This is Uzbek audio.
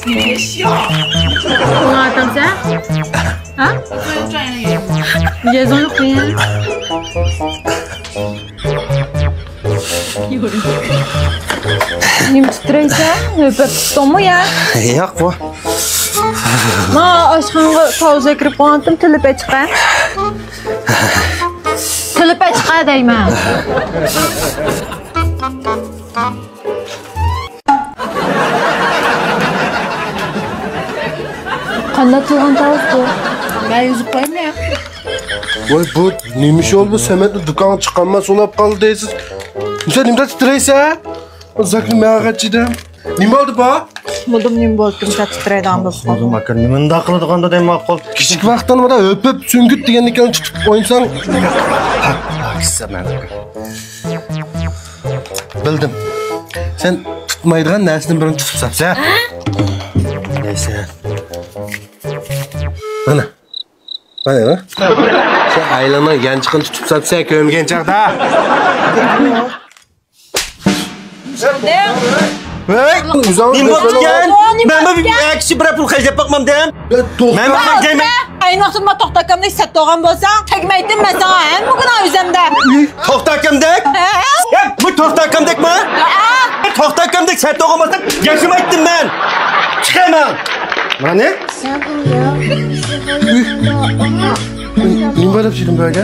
你别笑。我等下。啊？专业的语言。Liaison yok mu ya? Nim titraysa, növbət tutdunmu ya? Yo'q bu. Ma oshxonaga pauza kirib qoldim, tilipə chiqar. Tilipə chiqar deyman. Qanday qilgan tavus bu? Ben yüzük koyayım ya. Voy bu neymiş oldu? Semetli dükkan çıkanmaz olap kaldı deysiz. Sen nimde titreyse? Zaklı meğaççıdım. Nime oldu bu? Buldum nim bozdum, titraydan bu. Oğlum bakın nimen daqılı dığanda deyim akıl. Kiçik vaqtdan bana öpüp süngüt degendikten çıkıp oyunsan. Bildim. Sen tutmaydigan narsani birini tutib sapsa. Neyse. Mana. Mana. Sen aylana yanchiqini tutib sapsa ko'mgan chaqda. Hey, nima bo'lgan? Men bir kishi bir pul xarjlab boqmam deyam. Men baxmayman. Ayni vaqtda to'xtakamdek satto'g'an bo'lsang, tegmaydim men sana ham bugun o'zimda. To'xtakamdek? Bu to'xtakamdekmi? To'xtakamdek satto'g'an bo'lsam, yashamaydim men. Chiqaman. Mana? Nima bo'lib chiqdim bu aka?